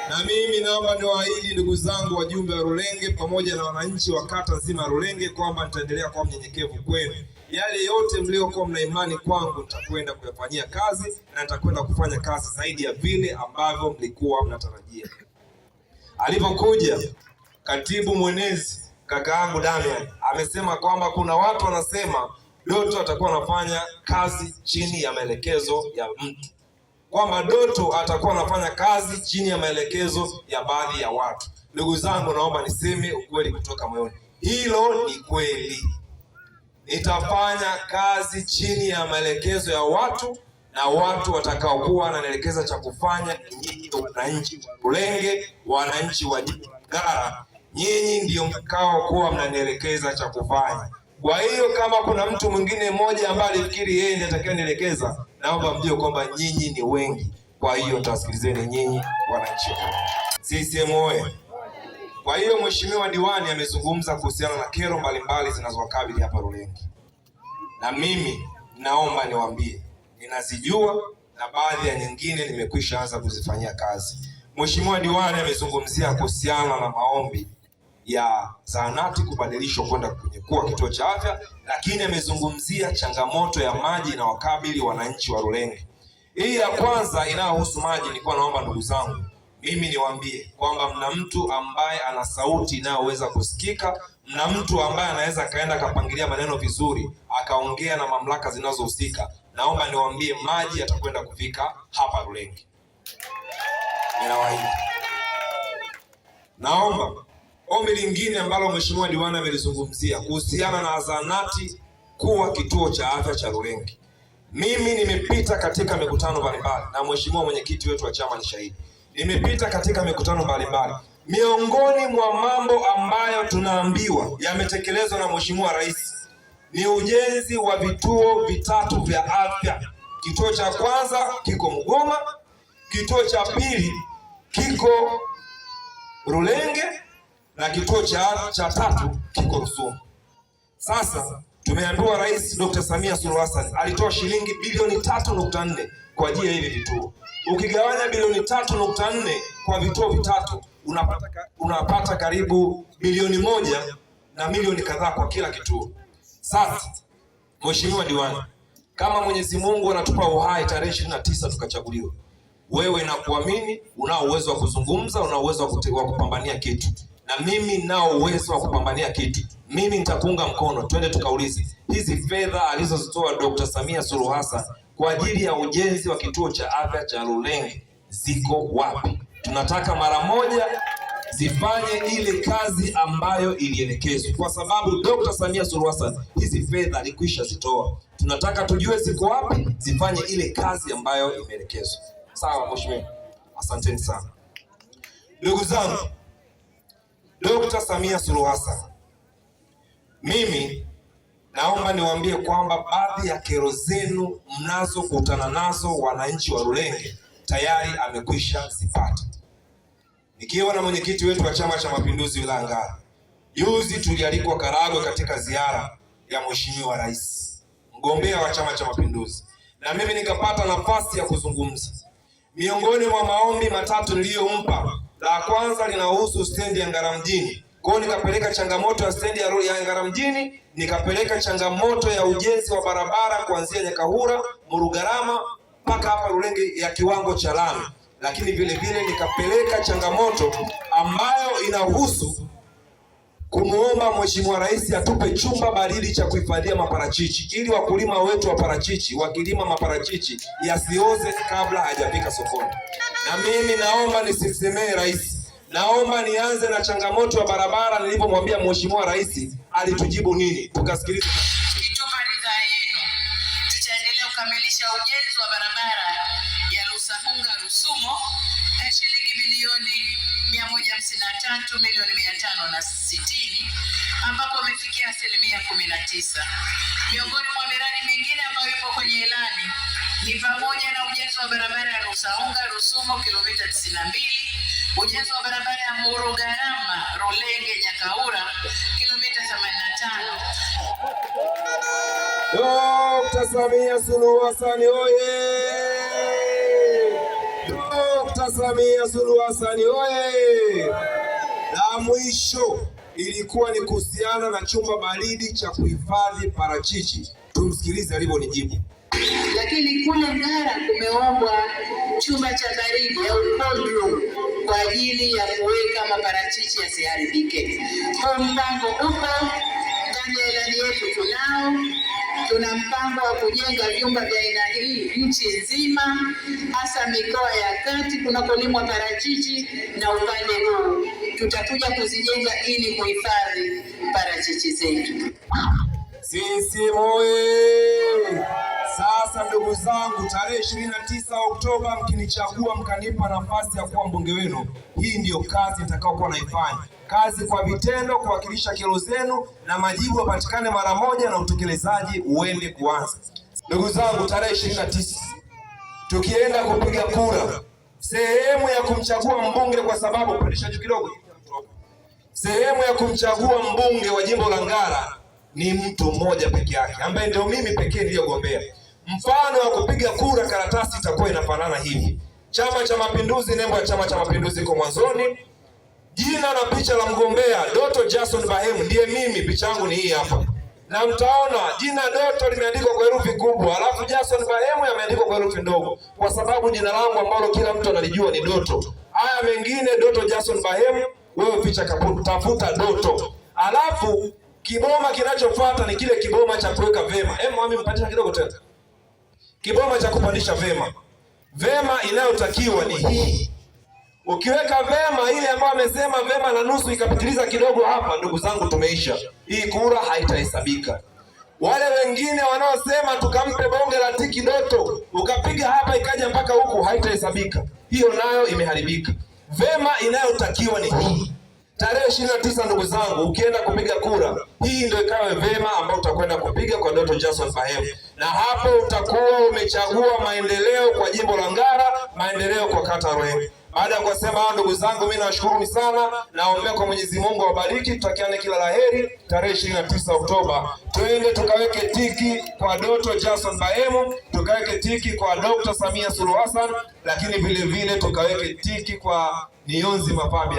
Na mimi naomba niwaahidi ndugu zangu wajumbe wa Rulenge pamoja na wananchi wa kata nzima ya Rulenge kwamba nitaendelea kuwa mnyenyekevu kwenu. Yale yote mliokuwa mna imani kwangu nitakwenda kuyafanyia kazi na nitakwenda kufanya kazi zaidi ya vile ambavyo mlikuwa mnatarajia. Alipokuja katibu mwenezi kaka yangu Damian amesema kwamba kuna watu wanasema Doto atakuwa anafanya kazi chini ya maelekezo ya mtu, kwamba Doto atakuwa anafanya kazi chini ya maelekezo ya baadhi ya watu. Ndugu zangu, naomba niseme ukweli kutoka moyoni, hilo ni kweli. Nitafanya kazi chini ya maelekezo ya watu, na watu watakaokuwa wananielekeza cha kufanya nyinyi wananchi wa Rulenge, wananchi wa jimbo la Ngara, nyinyi ndio mtakao kuwa mnanielekeza cha kufanya. Kwa hiyo kama kuna mtu mwingine mmoja ambaye alifikiri yeye ndiye atakayenielekeza, naomba mjue kwamba nyinyi ni wengi. Kwa hiyo tutasikilizeni nyinyi wananchi. CCM oyee! Kwa hiyo mheshimiwa diwani amezungumza kuhusiana na kero mbalimbali zinazowakabili hapa Rulenge, na mimi naomba niwaambie ninazijua na baadhi ya nyingine nimekwisha anza kuzifanyia kazi. Mheshimiwa diwani amezungumzia kuhusiana na maombi ya zahanati kubadilishwa kwenda kwenye kuwa kituo cha afya, lakini amezungumzia changamoto ya maji na wakabili wananchi wa Rulenge. Hii ya kwanza inayohusu maji, nilikuwa naomba ndugu zangu mimi niwaambie kwamba mna mtu ambaye ana sauti inayoweza kusikika, mna mtu ambaye anaweza kaenda kapangilia maneno vizuri akaongea na mamlaka zinazohusika. Naomba niwaambie maji yatakwenda kufika hapa Rulenge. Ninawaahidi. Naomba ombi lingine ambalo mheshimiwa diwani amelizungumzia kuhusiana na zahanati kuwa kituo cha afya cha Rulenge. Mimi nimepita katika mikutano mbalimbali na mheshimiwa mwenyekiti wetu wa chama ni shahidi. Nimepita katika mikutano mbalimbali. Miongoni mwa mambo ambayo tunaambiwa yametekelezwa na mheshimiwa rais ni ujenzi wa vituo vitatu vya afya. Kituo cha kwanza kiko Mugoma, kituo cha pili kiko Rulenge, na kituo cha tatu kiko Rusumo. Sasa tumeambiwa Rais Dr. Samia Suluhu Hassan alitoa shilingi bilioni 3.4 kwa ajili ya hivi vituo. Ukigawanya bilioni 3.4 kwa vituo vitatu unapata karibu bilioni 1 na milioni kadhaa kwa kila kituo. Sasa mheshimiwa diwani, kama Mwenyezi Mungu anatupa uhai tarehe 29 tukachaguliwa, wewe na kuamini, unao uwezo wa kuzungumza, unao uwezo wa kupambania kitu, na mimi nao uwezo wa kupambania kitu. Mimi nitakuunga mkono, twende tukaulize hizi fedha alizozitoa Dr. Samia Suluhu Hassan kwa ajili ya ujenzi wa kituo cha afya cha Rulenge ziko wapi? Tunataka mara moja zifanye ile kazi ambayo ilielekezwa, kwa sababu Dr. Samia Suluhu Hassan hizi fedha alikwisha zitoa. Tunataka tujue ziko wapi, zifanye ile kazi ambayo imeelekezwa. Sawa mheshimiwa, asanteni sana. Ndugu zangu, Dr. Samia Suluhu Hassan, mimi naomba niwaambie kwamba baadhi ya kero zenu mnazokutana nazo wananchi wa Rulenge tayari amekwisha zipata. Nikiwa na mwenyekiti wetu wa Chama cha Mapinduzi wilaya Ngara, juzi tulialikwa Karagwe katika ziara ya mheshimiwa rais, mgombea wa Chama cha Mapinduzi, na mimi nikapata nafasi ya kuzungumza. Miongoni mwa maombi matatu niliyompa, la kwanza linahusu stendi ya Ngara mjini. Kwa hiyo nikapeleka changamoto ya stendi ya Ngara mjini, nikapeleka changamoto ya ujenzi wa barabara kuanzia Nyakahura, Murugarama mpaka hapa Rulenge ya kiwango cha lami. Lakini vile vile nikapeleka changamoto ambayo inahusu kumuomba mheshimiwa rais atupe chumba badili cha kuhifadhia maparachichi, ili wakulima wetu wa parachichi wakilima maparachichi yasioze kabla hajafika sokoni. Na mimi naomba nisisemee rais, naomba nianze na changamoto ya barabara. Nilipomwambia mheshimiwa rais alitujibu nini? Tukasikiliza. Tukitupa ridhaa yenu, tutaendelea kukamilisha ujenzi wa barabara ya Rusahunga Rusumo ya shilingi bilioni 153,560,000 ambapo umefikia 19%. Miongoni mwa miradi mingine ambayo ipo kwenye ilani ni pamoja na ujenzi wa barabara ya Rusahunga Rusumo kilomita 92, ujenzi wa barabara ya Murugarama Rulenge Nyakahura kilomita 85. Dr. Samia Suluhu Hassan oye! Dr. Samia Suluhu Hassan oye! La mwisho ilikuwa ni kuhusiana na chumba baridi cha kuhifadhi parachichi. Tumsikilize alivyonijibu. Lakini kule Ngara kumeombwa chumba cha baridi au cold room kwa ajili ya kuweka maparachichi yasiharibike. Kwa mpango upo ndani ya ilani yetu, tuna mpango wa kujenga vyumba vya aina hii nchi nzima, hasa mikoa ya kati kunakolimwa parachichi, na upande huu tutakuja kuzijenga ili kuhifadhi parachichi zetu. Sisi moye! Sasa ndugu zangu, tarehe 29 Oktoba mkinichagua mkanipa nafasi ya kuwa mbunge wenu, hii ndiyo kazi nitakayokuwa naifanya. Kazi kwa vitendo, kuwakilisha kero zenu na majibu yapatikane mara moja na utekelezaji uende kuanza. Ndugu zangu, tarehe 29 tukienda kupiga kura, sehemu ya kumchagua mbunge, kwa sababu pandisha juu kidogo, sehemu ya kumchagua mbunge wa jimbo la Ngara ni mtu mmoja peke yake ambaye ndio mimi pekee niliyogombea. Mfano wa kupiga kura, karatasi itakuwa inafanana hivi: Chama cha Mapinduzi, nembo ya Chama cha Mapinduzi iko mwanzoni, jina na picha la mgombea Doto Jason Bahemu, ndiye mimi, picha yangu ni hii hapa, na mtaona jina Doto limeandikwa kwa herufi kubwa, alafu Jason Bahemu yameandikwa kwa herufi ndogo, kwa sababu jina langu ambalo kila mtu analijua ni Doto. Haya mengine Doto Jason Bahemu, wewe picha kaputi, tafuta Doto. Alafu kiboma kinachofuata ni kile kiboma cha kuweka vema. Mwami mpatisha kidogo tena. Kiboma cha kupandisha vema. Vema inayotakiwa ni hii. Ukiweka vema ile ambayo amesema vema na nusu ikapitiliza kidogo hapa, ndugu zangu, tumeisha. Hii kura haitahesabika. Wale wengine wanaosema tukampe bonge la tiki Doto, ukapiga hapa ikaja mpaka huku, haitahesabika. Hiyo nayo imeharibika. Vema inayotakiwa ni hii. Tarehe 29 ndugu zangu, ukienda kupiga kura, hii ndio ikawe vema ambao utakwenda kupiga kwa Doto Jason Bahemu, na hapo utakuwa umechagua maendeleo kwa jimbo la Ngara, maendeleo kwa kata Rwenge. Baada ya kusema hao, ndugu zangu, mimi nawashukuru sana, naombea kwa Mwenyezi Mungu awabariki, tutakiane kila laheri. Tarehe 29 Oktoba twende tukaweke tiki kwa Doto Jason Bahemu, tukaweke tiki kwa Dr. Samia Suluhu Hassan, lakini vile vile tukaweke tiki kwa Nionzi Mapambe.